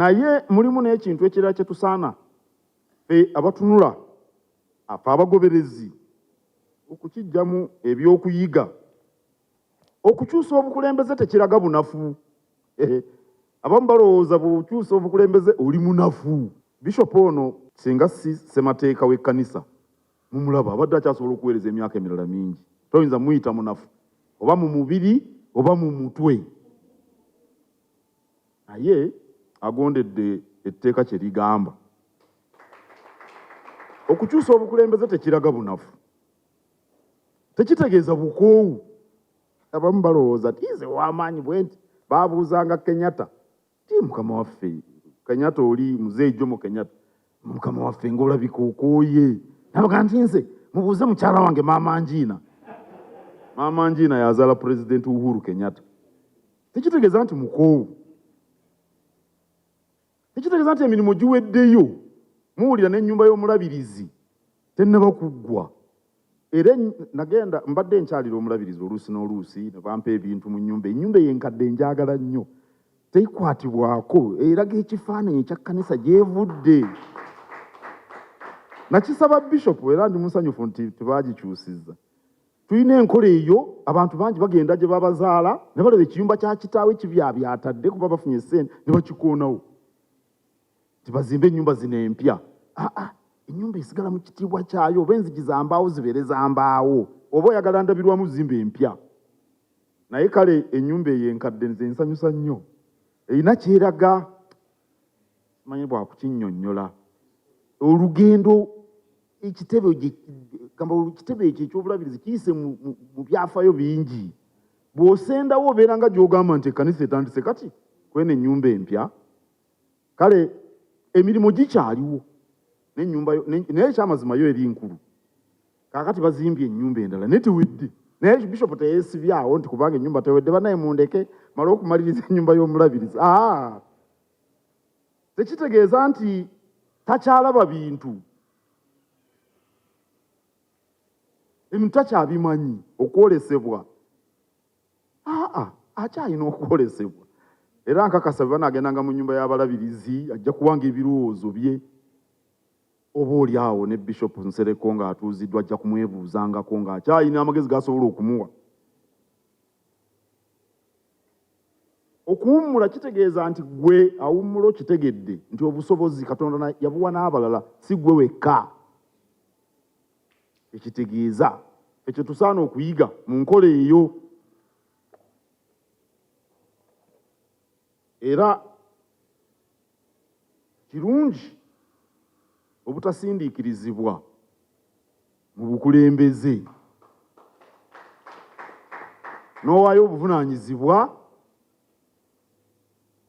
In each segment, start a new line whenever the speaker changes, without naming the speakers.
naye mulimu n'ekintu ekirala kye tusaana abatunula afa abagoberezi okukijjamu ebyokuyiga. Okukyusa obukulembeze tekiraga bunafu. Abamu balowooza bw'okyusa obukulembeze oli munafu. Bishop ono singa si ssemateeka w'ekkanisa mumulaba abadde akyasobola okuweereza emyaka emirala mingi. Toyinza muyita munafu oba mu mubiri oba mu mutwe. Naye agondedde etteeka kye ligamba. Okukyusa obukulembeze tekiraga bunafu. Tekitegeeza bukoowu. Abamu balowooza tiize w'amaanyi bwenti baabuuzanga Kenyatta. Ti mukama waffe Kenyatta oli Mzee Jomo Kenyatta. Mukama waffe ng'olabika okooye. Nabaga nti nze mubuuze mukyala wange Maama Njiina. Maama Njiina yazaala Pulezidenti Uhuru Kenyatta. Tekitegeeza nti mukoowu. Tekitegeeza nti emirimu giweddeyo. Muwulira n'ennyumba y'omulabirizi tennaba kuggwa. Era nagenda mbadde nkyalira omulabirizi oluusi n'oluusi ne bampa ebintu mu nnyumba. Ennyumba eyenkadde njagala nnyo. Teyikwatibwako eraga ekifaananyi ekya kkanisa gyevudde. Nakisaba Bishop era ndi musanyufu nti tebaagikyusizza. Tulina enkola eyo abantu bangi bagenda gye babazaala ne balaba ekiyumba kya kitaawe kibyabyatadde kuba bafunye ssente ne bakikoonawo. Tibazimbe ennyumba zino empya. Ennyumba esigala mu kitiibwa kyayo oba enzigi za mbaawo zibeere za mbaawo oba oyagala ndabirwamu zimba empya. Naye kale ennyumba eyenkadde nze nsanyusa nnyo. Erina kyeraga simanyi bwakukinnyonnyola. Olugendo ekitebe ekyo eky'obulabirizi kiyise mu byafaayo bingi. Bw'osendawo obeera nga gy'ogamba nti ekkanisa etandise kati kweno ennyumba empya. Kale emirimu gikyaliwo. Naye ekyamazima yo eri nkulu. Kaakati bazimbye ennyumba endala naye tewedde. Naye Bishop teyeesibyawo nti kubanga ennyumba tewedde banaye mundeke mala okumaliriza ennyumba y'omulabirizi. Tekitegeeza nti takyalaba bintu. Ebintu takyabimanyi okwolesebwa. Akyalina okwolesebwa. Era nkakasa bwe banaagendanga mu nnyumba y'abalabirizi ajja kuwanga ebirowoozo bye. Oba oli awo ne Bishop Nsereko ng'atuuziddwa ajja kumwebuuzangako ng'akyalina amagezi g'asobola okumuwa. Okuwummula kitegeeza nti gwe awummula okitegedde nti obusobozi Katonda yabuwa n'abalala si gwe wekka. Ekitegeeza ekyo tusaana okuyiga mu nkola eyo. Era kirungi obutasindiikirizibwa mu bukulembeze. N'owaayo obuvunaanyizibwa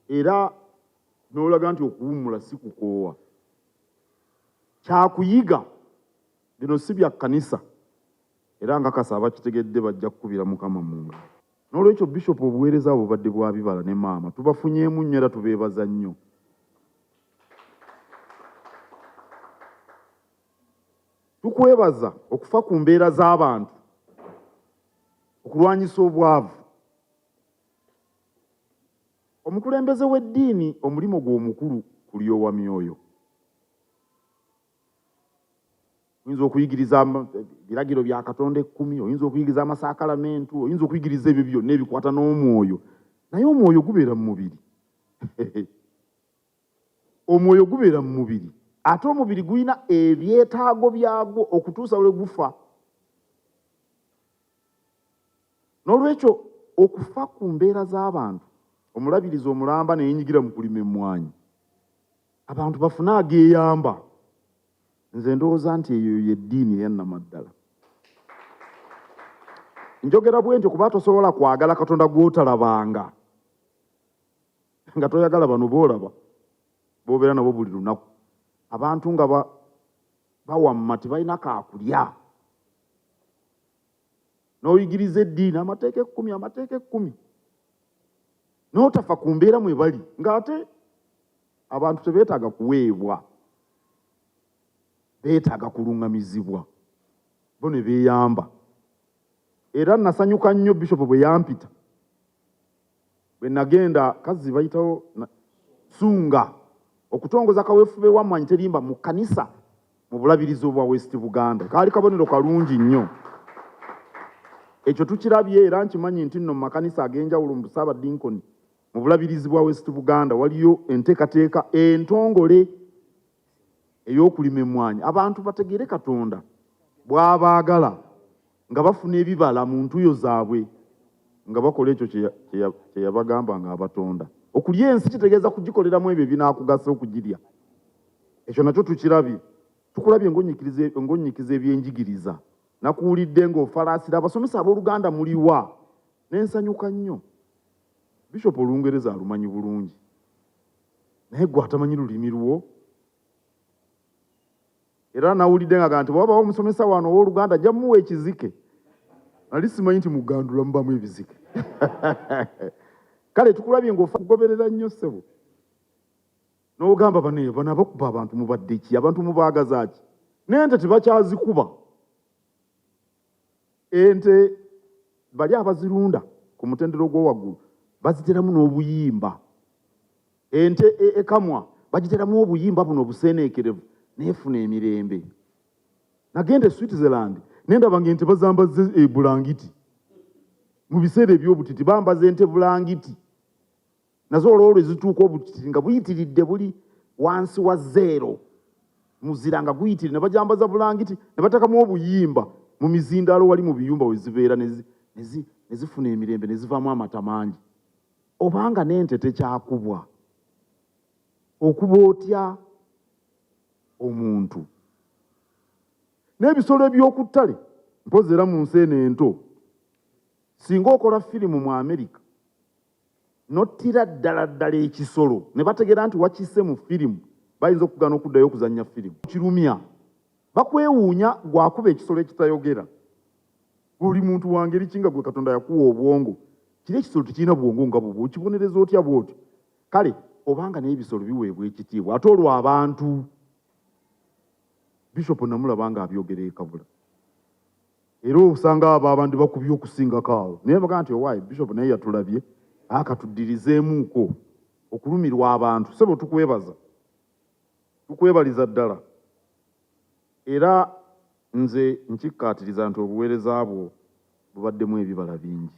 era n'olaga nti okuwummula si kukoowa. Kyakuyiga bino si bya kkanisa era nkakasa abakitegedde bajja kukubira Mukama mu ngalo. N'olwekyo Bishop obuweereza bubadde bwa bibala ne maama tubafunyeemu nnyo era tubeebaza nnyo. Tukwebaza okufa ku mbeera z'abantu okulwanyisa obwavu. Omukulembeze w'eddiini omulimu gwe omukulu kulyowa myoyo. Oyinza okuyigiriza ebiragiro bya Katonda 10, oyinza okuyigiriza amasakalamentu, oyinza okuyigiriza ebyo byonna ebikwata n'omwoyo. Naye omwoyo gubeera mu mubiri. Omwoyo gubeera mu mubiri. Ate omubiri gulina ebyetaago byagwo okutuusa lwe gufa. N'olwekyo okufa ku mbeera z'abantu omulabirizi omulamba ne yeenyigira mu kulima emmwanyi. Abantu bafune ageeyamba. Nze ndowooza nti eyo y'eddiini eyannamaddala. Njogera bwe ntyo kuba tosobola kwagala Katonda gw'otalabanga. Nga toyagala bano boolaba b'obeera nabo buli lunaku. Abantu nga bawamma tebalina kaakulya. N'oyigiriza eddiini amateeka 10. N'otafa ku mbeera mwe bali ng'ate abantu tebeetaaga kuweebwa. Beetaaga kulungamizibwa. Bo ne beeyamba. Era nasanyuka nnyo Bishop bwe yampita. Bwe nagenda kazi bayitawo Ssunga. okutongoza kaweefube wammwanyi terimba mu kkanisa mu bulabirizi obwa West Buganda kaali kabonero kalungi nnyo. Ekyo tukirabye era nkimanyi nti nno mu makanisa ag'enjawulo mu Ssaabadinkoni mu bulabirizi bwa West Buganda waliyo enteekateeka entongole ey'okulima emmwanyi. Abantu bategeere Katonda bw'abaagala nga bafuna ebibala mu ntuuyo zaabwe nga bakola ekyo kye yabagamba nga abatonda. Okulya ensi kitegeeza kugikoleramu ebyo ebinaakugasa okugirya. Ekyo nakyo tukirabye. Tukulabye ng'onnyikiza ebyenjigiriza. Nakuwulidde ng'ofalaasira abasomesa ab'Oluganda muliwa. N'ensanyuka nnyo. Bishop Olungereza alumanyi bulungi. Naye gwe atamanyi lulimi lwo. Era nawulidde nga nti bw'abawo omusomesa wano ow'Oluganda ajja muwa ekizike. Nali simanyi nti mugandula mubamu ebizike. Kale tukulabye ng'okugoberera nnyo ssebo. N'ogamba bano abakuba abantu mubadde ki? Abantu mubaagaza ki? N'ente tebakyazikuba. Ente bali abazirunda ku mutendero gw'owaggulu baziteramu n'obuyimba. Ente ekamwa bagiteramu obuyimba buno obuseeneekerevu neefuna emirembe. Nagenda e Switzerland nendaba ng'ente bazambaze bulangiti. Mu biseera eby'obutiti bambaza ente bulangiti. Nazo olwo ezituuka obutiti nga buyitiridde buli wansi wa zero. Muzira nga guyitiridde ne bajambaza bulangiti ne batakamu obuyimba mu mizindaalo wali mu biyumba we zibeera ne zifuna emirembe ne zivaamu amata mangi. Obanga n'ente tekyakubwa okuba otya omuntu. N'ebisolo eby'oku ttale mpozi era mu nsi eno ento singa okola firimu mu Amerika nottira ddala ekisolo ne bategeera nti wakisse mu firimu bayinza okugana okuddayo okuzannya firimu. Kirumya bakwewuunya gwakuba ekisolo ekitayogera. Buli muntu wa ngeri ki nga gwe Katonda yakuwa obwongo. Kiri ekisolo tekirina bwongo nga bubwo okibonereza otya bw'otyo. Kale obanga n'ebisolo biweebwa ekitiibwa ate olwo abantu. Bishop namulaba nga abyogera ekabula. Era osanga abo abandi bakubye okusingako awo. Naye baga nti owaayi Bishop naye yatulabye akatuddirizeemuuko okulumirwa abantu. Ssebo tukwebaza. Tukwebaliza ddala. Era nze nkikkaatiriza nti obuweereza bwo bubaddemu ebibala bingi.